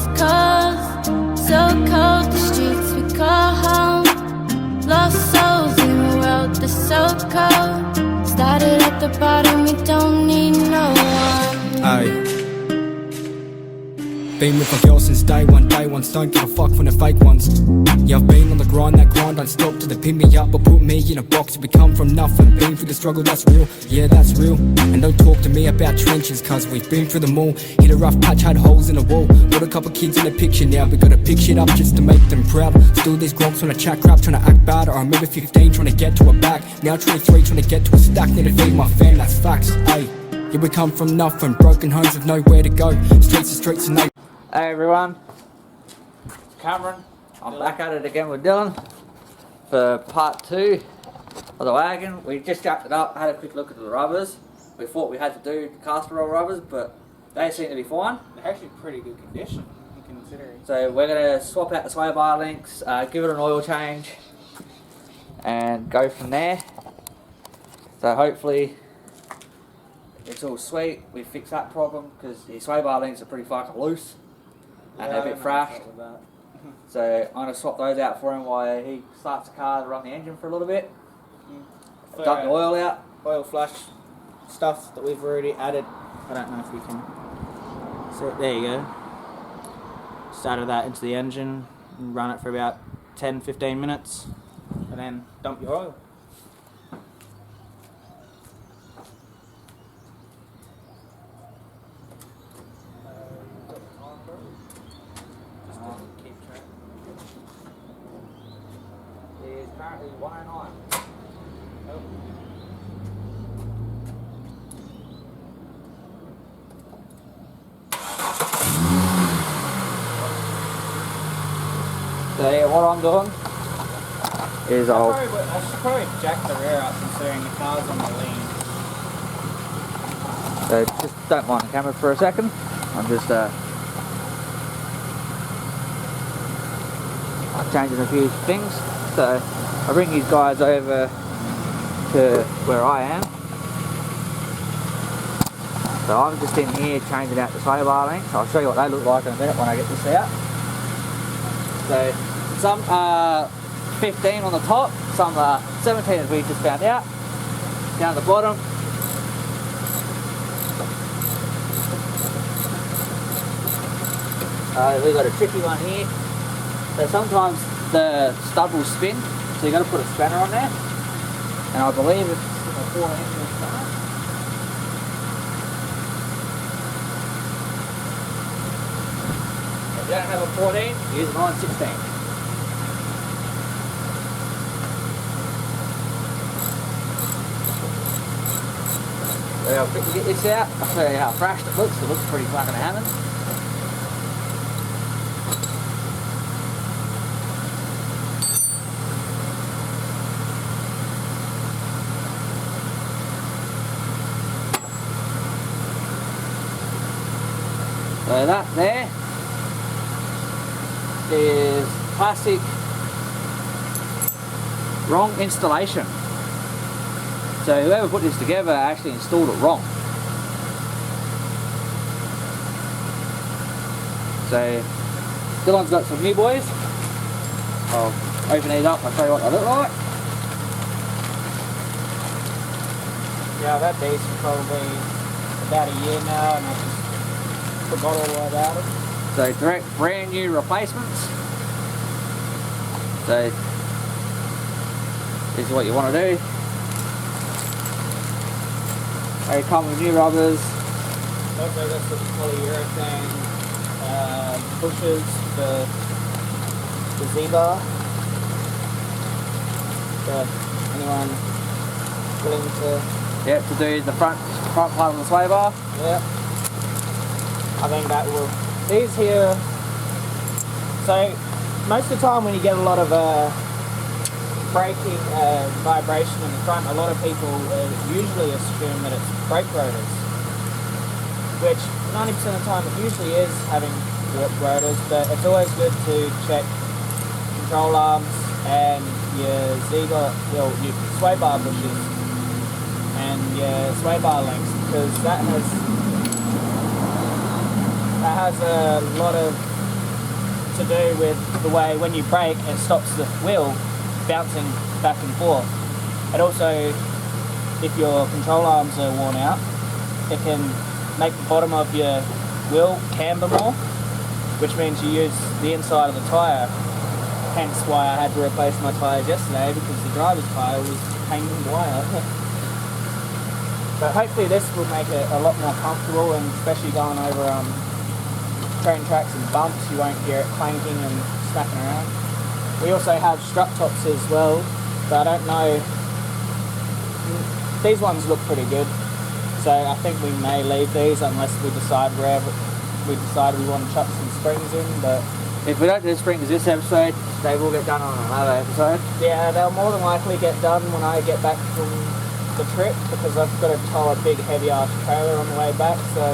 West Coast, so cold, the streets we call home. Lost souls in a world that's so cold. Started at the bottom, we don't need no one. Aye. Been with my girl since day one, don't give a fuck from the fake ones. Yeah, I've been on the grind, that grind don't stop till they pin me up or put me in a box. We come from nothing, been through the struggle, that's real, yeah that's real. And don't talk to me about trenches, cause we've been through them all. Hit a rough patch, had holes in the wall. Got a couple kids in the picture now, we gotta pick shit up just to make them proud. Still these gromps wanna chat crap, trying to act bad. I remember 15 trying to get to a bag, now 23 trying to get to a stack. Need to feed my fam, that's facts, ayy. Yeah, we come from nothing, broken homes with nowhere to go. Streets to streets and they. Hey everyone, it's Cameron. I'm back at it again with Dylan for part 2 of the wagon. We just jacked it up, had a quick look at the rubbers. We thought we had to do caster roll rubbers, but they seem to be fine. They're actually pretty good condition, considering. So we're going to swap out the sway bar links, give it an oil change, and go from there. So hopefully it's all sweet. We fix that problem because the sway bar links are pretty fucking loose. And they're a bit thrashed. So I'm going to swap those out for him while he starts the car to run the engine for a little bit. Dump the oil out. Oil flush stuff that we've already added. I don't know if we can. So there you go. Started that into the engine and run it for about 10-15 minutes. And then dump your oil. Is currently 109. Nope. So yeah, what I'm doing is I should probably jack the rear up considering the car's on the lean. So just don't mind the camera for a second. I'm just changing a few things. So I bring these guys over to where I am. So I'm just in here changing out the sway bar links. I'll show you what they look like in a minute when I get this out. So some 15 on the top, some 17 as we just found out. Down the bottom. We've got a tricky one here. So sometimes the stud will spin, so you've got to put a spanner on there. And I believe it's a 4-inch spanner. If you don't have a 14, use a 9/16. So I'll quickly get this out. I'll show you how thrashed it looks. It looks pretty fucking hammered. So that there is classic wrong installation. So whoever put this together actually installed it wrong. So Dylan's got some new boys. I'll open these up and show you what they look like. Yeah, I've had these for probably about a year now and I just forgot all about it. So direct brand new replacements. So this is what you want to do. They come with new rubbers. Also got some polyurethane bushes for the Z-bar. So anyone willing to... Yep, to do the front part of the sway bar. Yep. I think that will... These here... So, most of the time when you get a lot of braking vibration in the front, a lot of people usually assume that it's brake rotors. Which 90% of the time it usually is having warped rotors, but it's always good to check control arms and your your sway bar bushes and your sway bar lengths, because that has a lot of to do with the way when you brake, it stops the wheel bouncing back and forth. It also, if your control arms are worn out, it can make the bottom of your wheel camber more, which means you use the inside of the tyre. Hence why I had to replace my tyres yesterday, because the driver's tyre was hanging wire. But hopefully this will make it a lot more comfortable, and especially going over train tracks and bumps, you won't hear it clanking and smacking around. We also have strut tops as well, but I don't know. These ones look pretty good, so I think we may leave these unless we decide we want to chuck some springs in. But if we don't do the springs this episode, they will get done on another episode. Yeah, they'll more than likely get done when I get back from the trip, because I've got to tow a big heavy ass trailer on the way back, so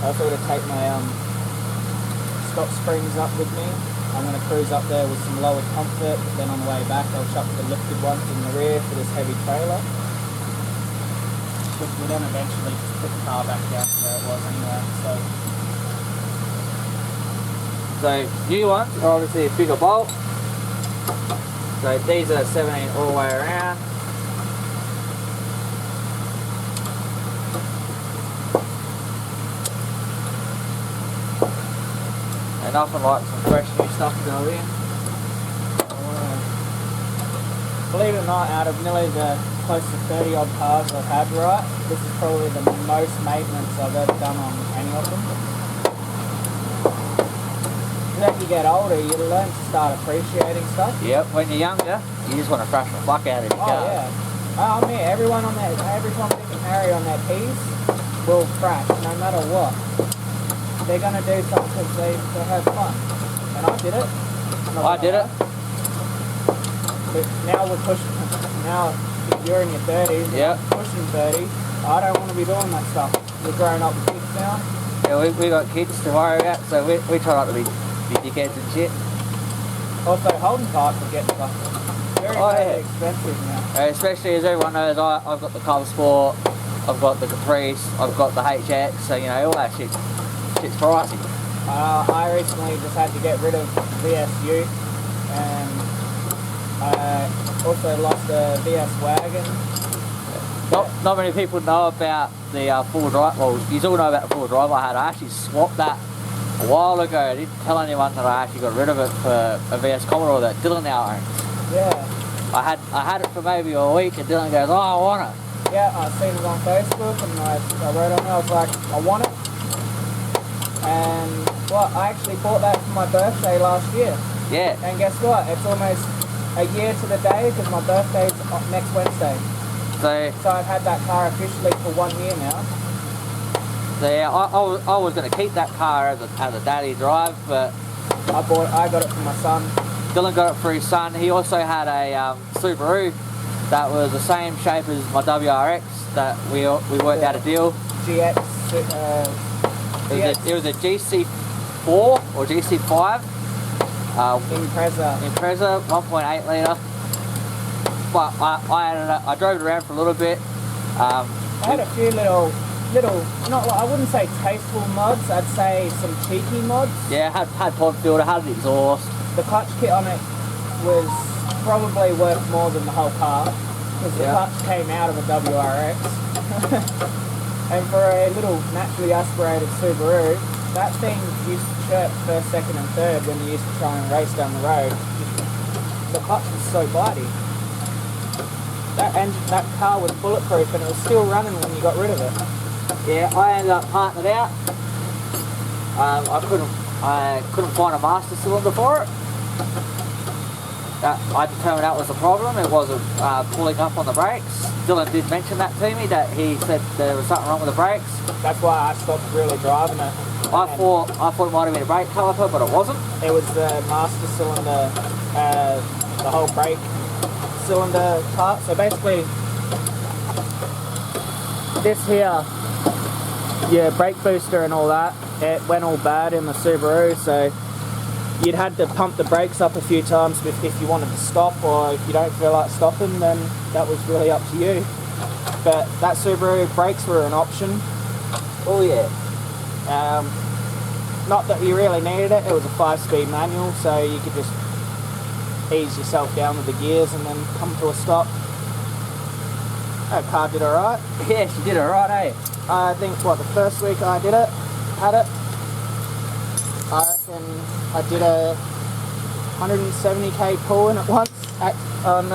I thought I'd take my Scott springs up with me. I'm going to cruise up there with some lowered comfort, but then on the way back I'll chuck the lifted ones in the rear for this heavy trailer. Which will then eventually just put the car back down to where it was anyway. So new ones are obviously a bigger bolt. So these are 17 all the way around. And nothing like some fresh new stuff to go in. Believe it or not, out of nearly the close to 30 odd cars I've had, right, this is probably the most maintenance I've ever done on any of them. As you get older, you learn to start appreciating stuff. Yep, when you're younger, you just want to crush the fuck out of your car. Oh yeah. I mean, everyone on that, every Tom, Dick and Harry on their keys will crash, no matter what. They're going to do something because they have fun. And I did it. I did it. But now we're pushing, now if you're in your 30s, yep. Pushing 30, I don't want to be doing that stuff. We're growing up with kids now. Yeah, we got kids to worry about, so we try not to be dickheads and shit. Also, holding cars will get very expensive now. Especially as everyone knows, I've got the Cover Sport, I've got the Caprice, I've got the HX, so you know, all that shit's pricey. I recently just had to get rid of VSU, and I also lost a VS wagon. Not many people know about the four-wheel drive. Well, you all know about the four-wheel drive I had. I actually swapped that a while ago. I didn't tell anyone that I actually got rid of it for a VS Commodore that Dylan now owns. Yeah. I had it for maybe a week, and Dylan goes, "Oh, I want it." Yeah, I seen it on Facebook, and I wrote on it. I was like, I want it. And well, I actually bought that for my birthday last year. Yeah. And guess what? It's almost a year to the day, because my birthday's next Wednesday. So I've had that car officially for 1 year now. So yeah, I was going to keep that car as a daily drive, but I got it for my son. Dylan got it for his son. He also had a Subaru that was the same shape as my WRX that we worked out a deal. GX. It was a GC4 or GC5. Impreza, 1.8 litre. But I drove it around for a little bit. I had a few little, not I wouldn't say tasteful mods. I'd say some cheeky mods. Yeah, had pod filter, had an exhaust. The clutch kit on it was probably worth more than the whole car, because the clutch came out of a WRX. And for a little naturally aspirated Subaru, that thing used to chirp first, second and third when you used to try and race down the road. The clutch was so bitey. That car was bulletproof, and it was still running when you got rid of it. Yeah, I ended up parting it out. I couldn't find a master cylinder for it. I determined that was the problem. It wasn't pulling up on the brakes. Dylan did mention that to me, that he said there was something wrong with the brakes. That's why I stopped really driving it. I thought it might have been a brake caliper, but it wasn't. It was the master cylinder, the whole brake cylinder part. So basically, this here, your brake booster and all that, it went all bad in the Subaru, so you'd had to pump the brakes up a few times if you wanted to stop, or if you don't feel like stopping, then that was really up to you. But that Subaru brakes were an option. Oh yeah. Not that you really needed it. It was a 5-speed manual, so you could just ease yourself down with the gears and then come to a stop. That car did alright. Yeah, she did alright, eh? I think, what, the first week I did it, had it, I reckon I did a 170k pull in at once on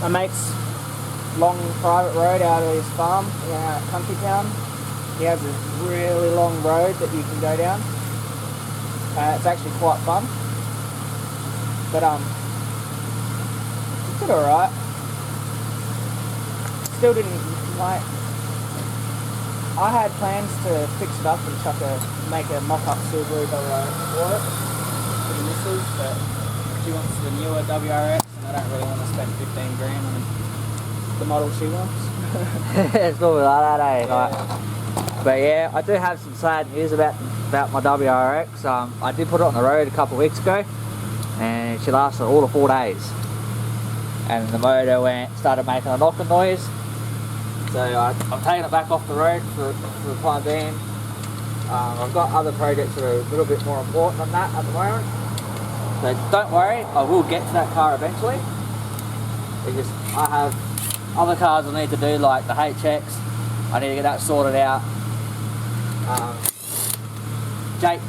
a mate's long private road out of his farm in a country town. He has this really long road that you can go down. It's actually quite fun. But it did alright. Still didn't like. I had plans to fix it up and make a mock-up Subaru for it for the missus, but she wants the newer WRX, and I don't really want to spend 15 grand on the model she wants. It's probably like that, eh? Yeah. Like, but yeah, I do have some sad news about my WRX. I did put it on the road a couple of weeks ago, and she lasted all of 4 days. And the motor started making a knocking noise. So I'm taking it back off the road for the time being. I've got other projects that are a little bit more important than that at the moment. So don't worry, I will get to that car eventually. It's just, I have other cars I need to do, like the HX. I need to get that sorted out. Jake's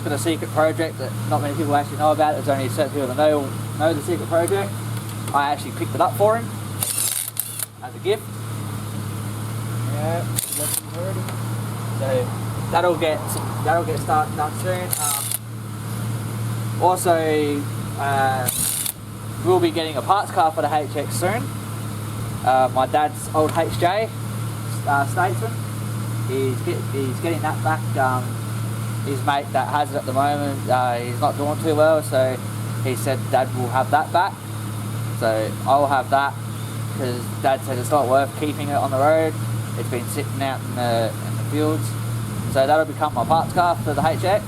got a secret project that not many people actually know about. There's only certain people that know the secret project. I actually picked it up for him as a gift. Yeah, lessons already. So that'll get started done soon. Also, we'll be getting a parts car for the HX soon. My dad's old HJ Statesman. He's getting that back. His mate that has it at the moment, he's not doing too well, so he said Dad will have that back. So I'll have that, because Dad said it's not worth keeping it on the road. It's been sitting out in the fields. So that'll become my parts car for the HX.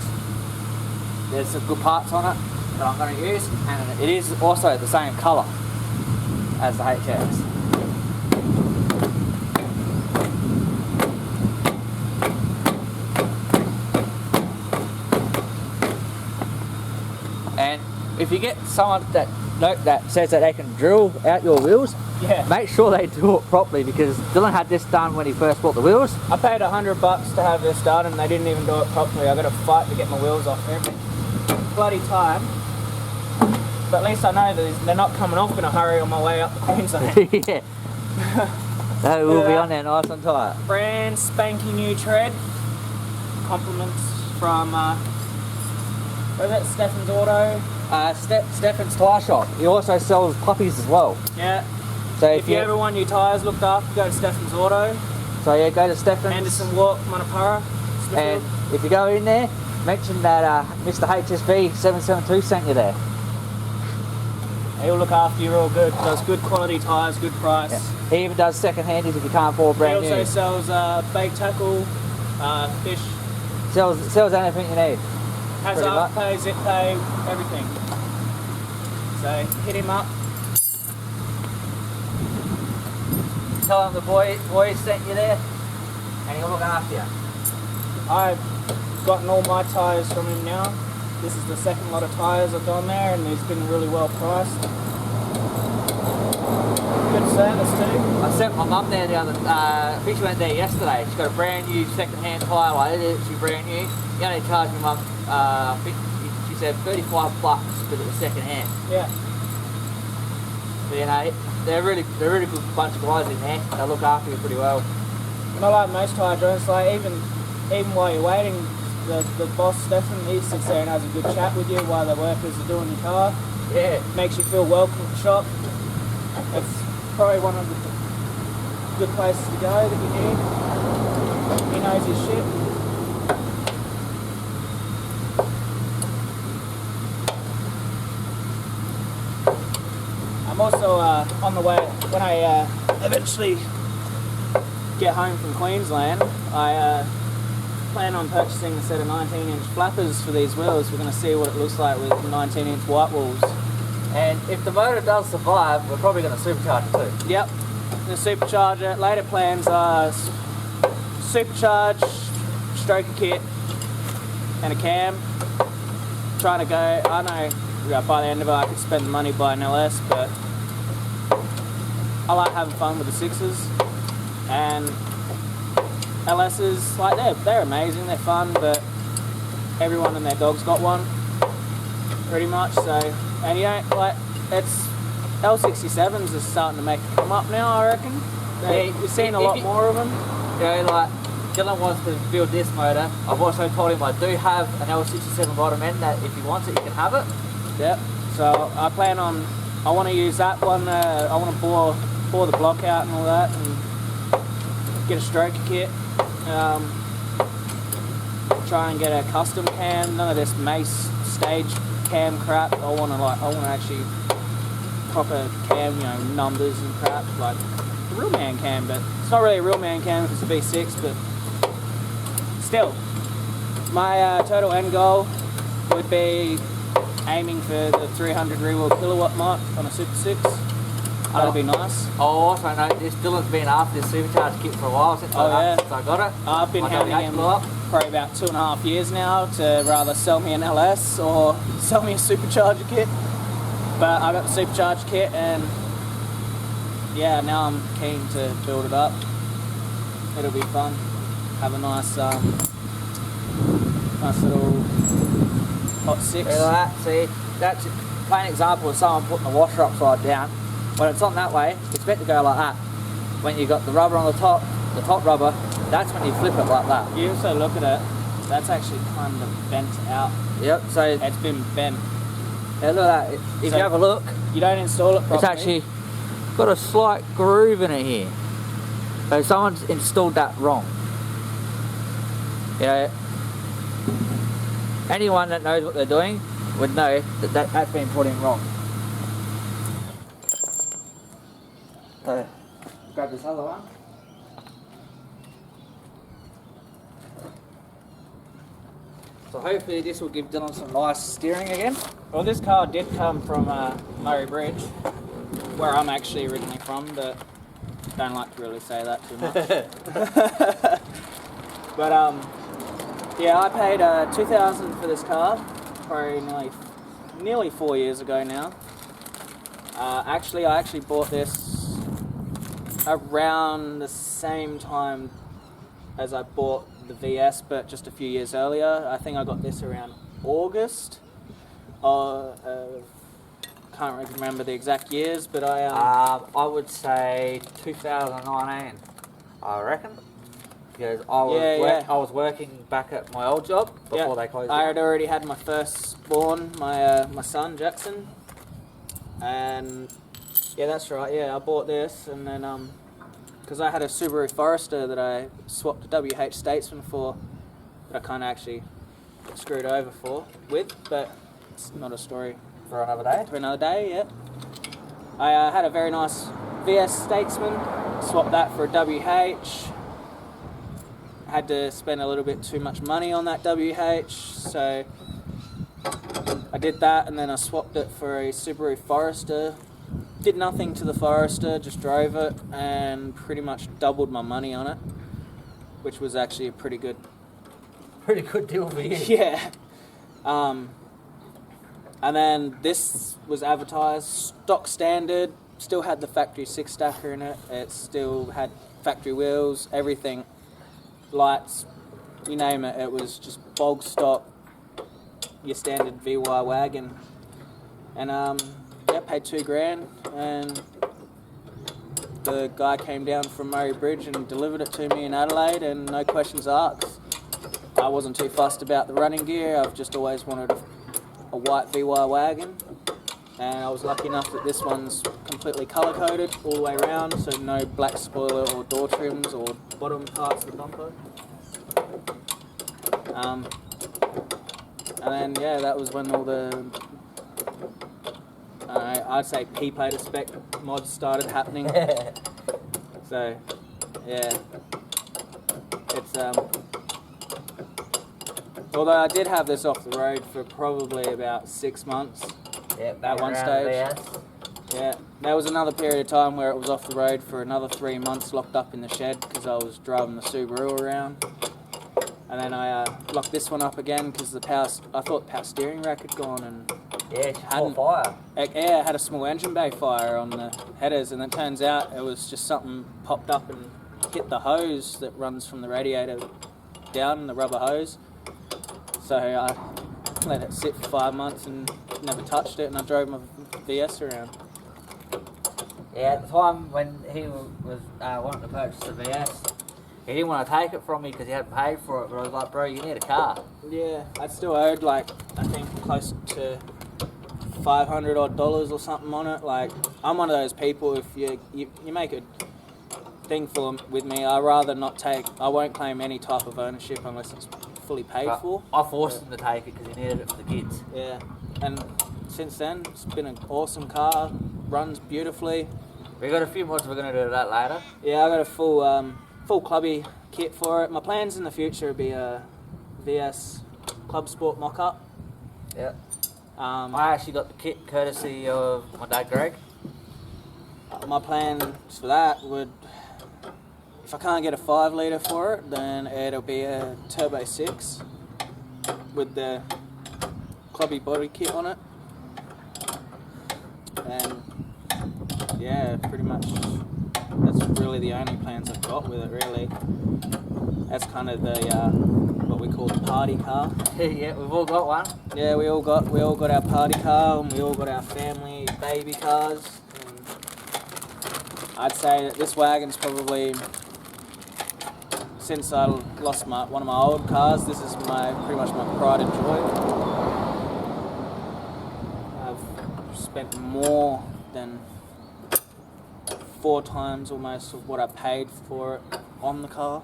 There's some good parts on it that I'm going to use, and it is also the same colour as the HX. And if you get someone that says that they can drill out your wheels, yeah, make sure they do it properly, because Dylan had this done when he first bought the wheels. I paid $100 to have this done, and they didn't even do it properly. I got to fight to get my wheels off every bloody time. But at least I know that they're not coming off in a hurry on my way up the Queensland. Yeah. They will be on there nice and tight. Brand spanking new tread. Compliments from what is it, Stefan's Auto? Stefan's Tyre Shop. He also sells puppies as well. Yeah. So if you ever want your tyres looked after, go to Stefan's Auto. So yeah, go to Stefan's. Anderson Walk, Monopara. And if you go in there, mention that Mr. HSB 772 sent you there. He'll look after you real good. Does good quality tyres, good price. Yeah. He even does second handies if you can't afford brand new. He also sells bait tackle, fish. Sells anything you need. Has afterpay, zip pay, everything. So hit him up. Tell him the boys sent you there, and he'll look after you. I've gotten all my tyres from him now. This is the second lot of tyres I've done there, and he's been really well priced. Good service too. I sent my mum there the other. I think she went there yesterday. She's got a brand new second-hand tyre, like literally brand new. He only charged me mum. I think she said $35 because it was second-hand. Yeah. But you know, they're a really good bunch of guys in there. They look after you pretty well. Not like most tyre joints. Like even while you're waiting, the boss Stefan, he sits there and has a good chat with you while the workers are doing your car. Yeah. Makes you feel welcome at the shop. It's probably one of the good places to go that you need. He knows his shit. I'm also on the way, when I eventually get home from Queensland, I plan on purchasing a set of 19-inch flappers for these wheels. We're going to see what it looks like with 19-inch white walls. And if the motor does survive, we're probably going to supercharge it too. Yep, the supercharger. Later plans are supercharge, stroker kit, and a cam. Trying to go, I know by the end of it I could spend the money buying an LS, but I like having fun with the 6s. And LSs, like they're amazing, they're fun, but everyone and their dog's got one, pretty much. So, and you know, like it's L67s are starting to make it come up now. I reckon you're seeing a lot more of them. You know, like Dylan wants to build this motor. I've also told him I do have an L67 bottom end that if he wants it, he can have it. Yep. So I plan on, I want to use that one. I want to bore the block out and all that, and get a stroker kit. Try and get a custom cam. None of this Mace stage cam crap. I want to actually proper cam, you know, numbers and crap, like a real man cam. But it's not really a real man cam if it's a V6. But still, my total end goal would be aiming for the 300 rear-wheel kilowatt mark on a Super 6. That'd be nice. Oh, also note this, Dylan's been after this supercharged kit for a while since I got it. I've been hounding him probably about 2.5 years now to rather sell me an LS or sell me a supercharger kit. But I got the supercharged kit, and yeah, now I'm keen to build it up. It'll be fun. Have a nice little hot 6. Look at that. See, that's a plain example of someone putting the washer upside down. When it's on that way, it's meant to go like that. When you got the rubber on the top rubber, that's when you flip it like that. You also look at it, that's actually kind of bent out. Yep, so it's been bent. Yeah, look at that. If you have a look, you don't install it properly. It's actually got a slight groove in it here. So someone's installed that wrong. You know, anyone that knows what they're doing would know that that's been put in wrong. So, grab this other one. So hopefully this will give Dylan some nice steering again. Well, this car did come from Murray Bridge, where I'm actually originally from, but don't like to really say that too much. But yeah, I paid $2,000 for this car, probably nearly 4 years ago now. I actually bought this around the same time as I bought the VS, but just a few years earlier. I think I got this around August. Can't really remember the exact years, but I would say 2019, I reckon. Because I was working back at my old job before they closed. I had already had my first born, my son Jackson, and yeah, that's right. Yeah, I bought this, and then because I had a Subaru Forester that I swapped a WH Statesman for, that I kind of actually screwed over with, but it's not a story for another day. For another day, yeah. I had a very nice VS Statesman, swapped that for a WH. Had to spend a little bit too much money on that WH, so I did that, and then I swapped it for a Subaru Forester. Did nothing to the Forester, just drove it, and pretty much doubled my money on it, which was actually a pretty good deal for you. Yeah. And then this was advertised stock standard, still had the factory 6-stacker in it. It still had factory wheels, everything, lights, you name it. It was just bog stock, your standard VY wagon. And yeah, paid $2,000, and the guy came down from Murray Bridge and delivered it to me in Adelaide, and no questions asked. I wasn't too fussed about the running gear. I've just always wanted a white VY wagon, and I was lucky enough that this one's completely colour coded all the way around, so no black spoiler or door trims or bottom parts of the bumper. And then yeah, that was when all the I'd say P-Plate spec mods started happening. So yeah, it's although I did have this off the road for probably about 6 months. Yep, at one stage. Yeah, there was another period of time where it was off the road for another 3 months, locked up in the shed because I was driving the Subaru around. And then I locked this one up again because the power. I thought the power steering rack had gone and Yeah, it's hot fire. yeah, it had a small engine bay fire on the headers, and it turns out it was just something popped up and hit the hose that runs from the radiator down, the rubber hose. So I let it sit for 5 months and never touched it, and I drove my VS around. Yeah, at the time when he was wanting to purchase the VS, he didn't want to take it from me because he hadn't paid for it, but I was like, bro, you need a car. Yeah, I still owed like, I think close to $500 odd or something on it. Like, I'm one of those people, if you make a thing with me, I won't claim any type of ownership unless it's fully paid for. I forced him to take it because he needed it for the kids. Yeah, and since then, it's been an awesome car, runs beautifully. We got a few mods, we're going to do that later. Yeah, I got a full clubby kit for it. My plans in the future would be a VS Club Sport mock-up. Yeah. I actually got the kit courtesy of my dad, Greg. My plans for that would, if I can't get a 5 litre for it, then it'll be a Turbo 6 with the clubby body kit on it. And yeah, pretty much that's really the only plans I've got with it, really. That's kind of the what we call the party car. Yeah, we've all got one. Yeah, we all got our party car, and we all got our family baby cars. And I'd say that this wagon's probably, since I lost one of my old cars, this is pretty much my pride and joy. I've spent more than 4 times almost of what I paid for it on the car.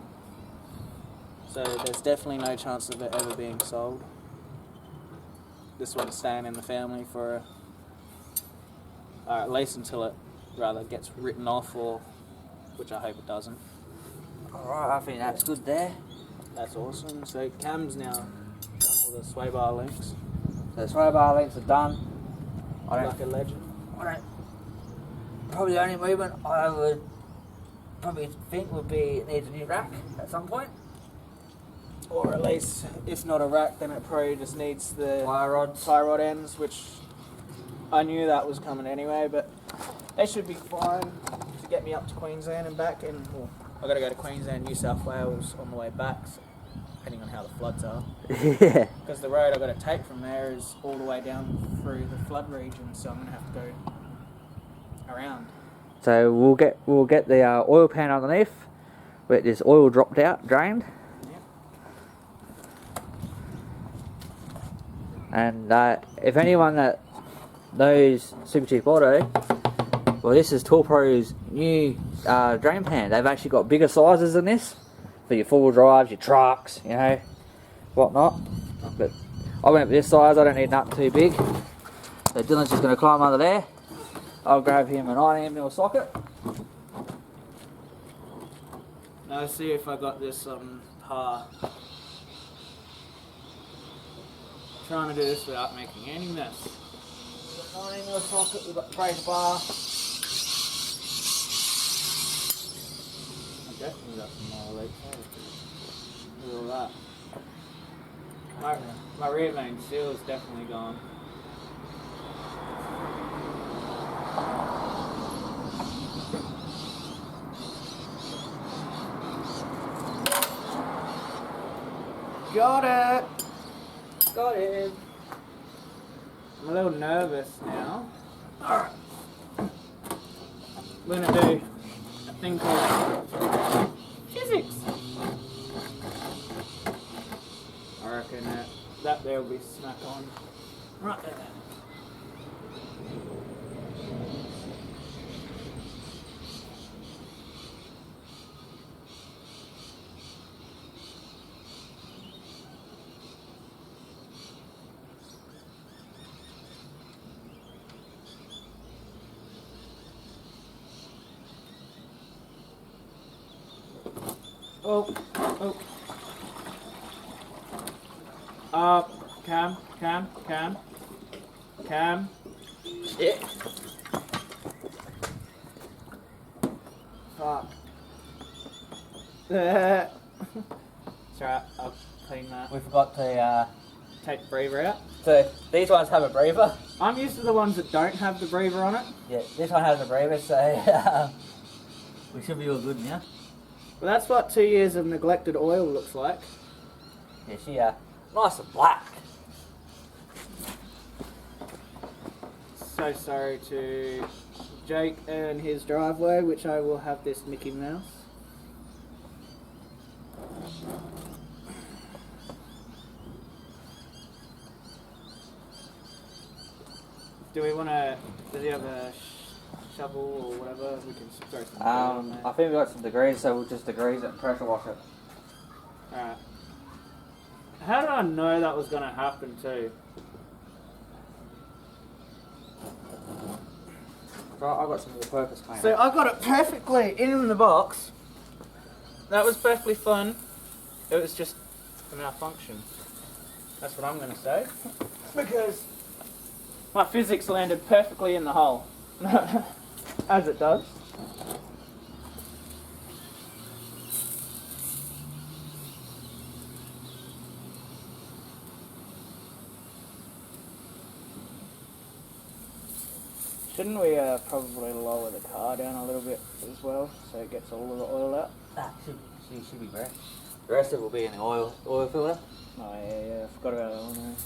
So there's definitely no chance of it ever being sold. This one's staying in the family for at least until it rather gets written off, or which I hope it doesn't. Alright, I think that's good there. That's awesome. So Cam's now done all the sway bar links. So the sway bar links are done. Like a legend. Probably the only movement I would probably think would be it needs a new rack at some point. Or at least, if not a rack, then it probably just needs the tie rod ends, which I knew that was coming anyway, but they should be fine to get me up to Queensland and back. And I got to go to Queensland, New South Wales on the way back, so depending on how the floods are. Yeah. Because the road I got to take from there is all the way down through the flood region, so I'm going to have to go around. So we'll get the oil pan underneath, where this oil dropped out, drained. And if anyone that knows Super Cheap Auto, well, this is Torpro's new drain pan. They've actually got bigger sizes than this for your four-wheel drives, your trucks, you know, whatnot. But I went with this size. I don't need nothing too big. So Dylan's just going to climb under there. I'll grab him a 9mm socket. Now let's see if I got this par. Trying to do this without making any mess. We've got 9mm socket, we've got the brace bar. I definitely got some more legs. Look at all that. My rear main seal is definitely gone. Got it! Got it! I'm a little nervous now. Alright. We're gonna do a thing called physics. I reckon that there will be smack on. Right there. Oh. Cam. Yeah. Fuck. It's alright, I'll clean that. We forgot to, Take the breather out. so these ones have a breather. I'm used to the ones that don't have the breather on it. Yeah, this one has a breather, so we should be all good now. Well, that's what 2 years of neglected oil looks like. Yeah, she, nice and black. So sorry to Jake and his driveway, which I will have this Mickey Mouse. Do we want to? Does he have a shovel or whatever? We can throw some dirt on there. I think we got some degrees, so we'll just degrease it and pressure wash it. Alright. How did I know that was going to happen too? Right, I got some all-purpose cleaner. So I got it perfectly in the box. That was perfectly fun. It was just a malfunction. That's what I'm going to say. Because my physics landed perfectly in the hole. As it does. Shouldn't we probably lower the car down a little bit as well, so it gets all of the oil out? Should be great. The rest of it will be in the oil filler. Oh yeah, I forgot about that one there.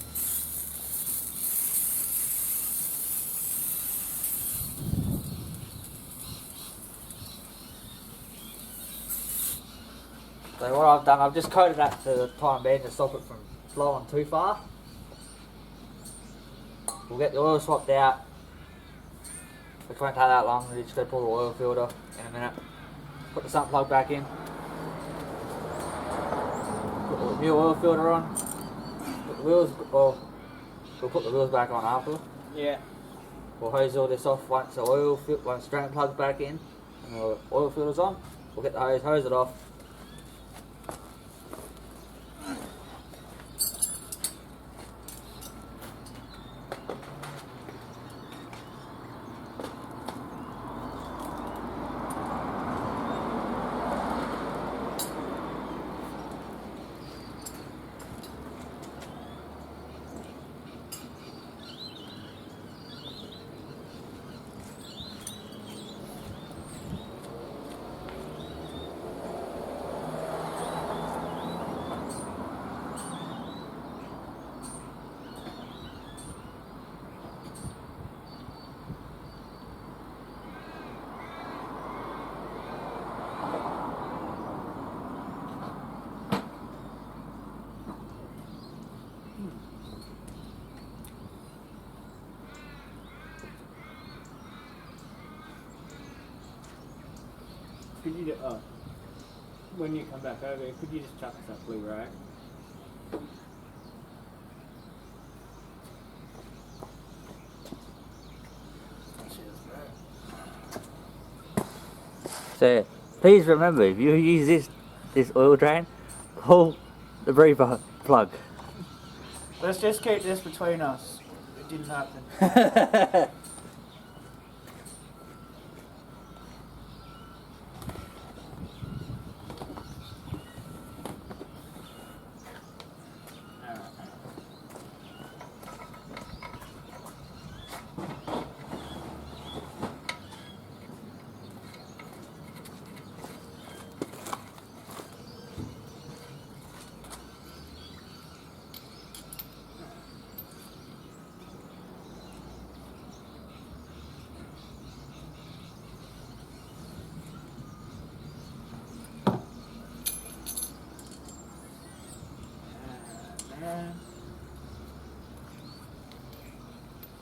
So what I've done, I've just coated that to the time being to stop it from flowing too far. We'll get the oil swapped out. Which won't take that long, we're just going to pull the oil filter in a minute. Put the sump plug back in. Put the new oil filter on. Put the wheels, well, we'll put the wheels back on after. Yeah. We'll hose all this off once once drain plug's back in and the oil filter's on. We'll get the hose it off. Could you when you come back over, could you just chuck that blue rag? So please remember, if you use this oil drain, pull the breather plug. Let's just keep this between us. It didn't happen.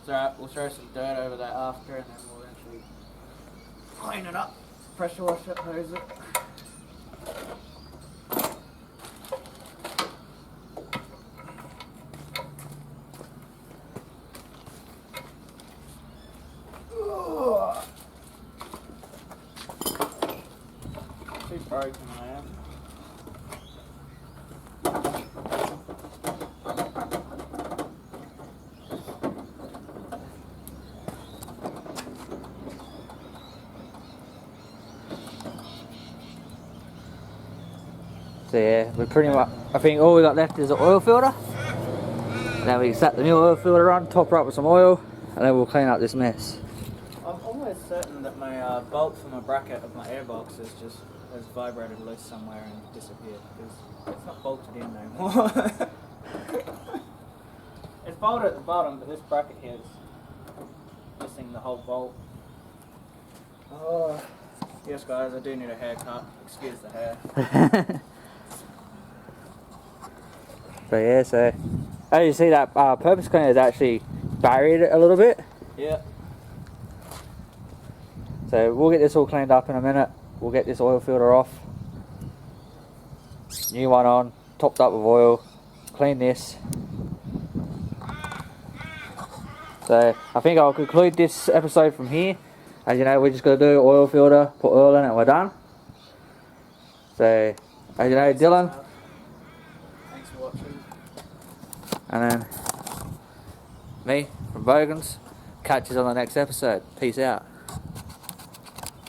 It's alright, we'll throw some dirt over that after and then we'll eventually clean it up, pressure wash it, hose it. Too broken I am. So yeah, we pretty much, I think all we got left is the oil filter. And then we can set the new oil filter on, top her up with some oil, and then we'll clean up this mess. I'm almost certain that my bolt for my bracket of my airbox has vibrated loose somewhere and disappeared, because it's not bolted in anymore. It's bolted at the bottom, but this bracket here is missing the whole bolt. Oh, yes guys, I do need a haircut. Excuse the hair. So yeah, so as you see, that purpose cleaner has actually buried it a little bit. Yeah. So we'll get this all cleaned up in a minute. We'll get this oil filter off. New one on, topped up with oil. Clean this. So I think I'll conclude this episode from here. As you know, we're just going to do oil filter, put oil in it, and we're done. So, as you know, Dylan. Thanks for watching. And then me from Bogans. Catch us on the next episode. Peace out.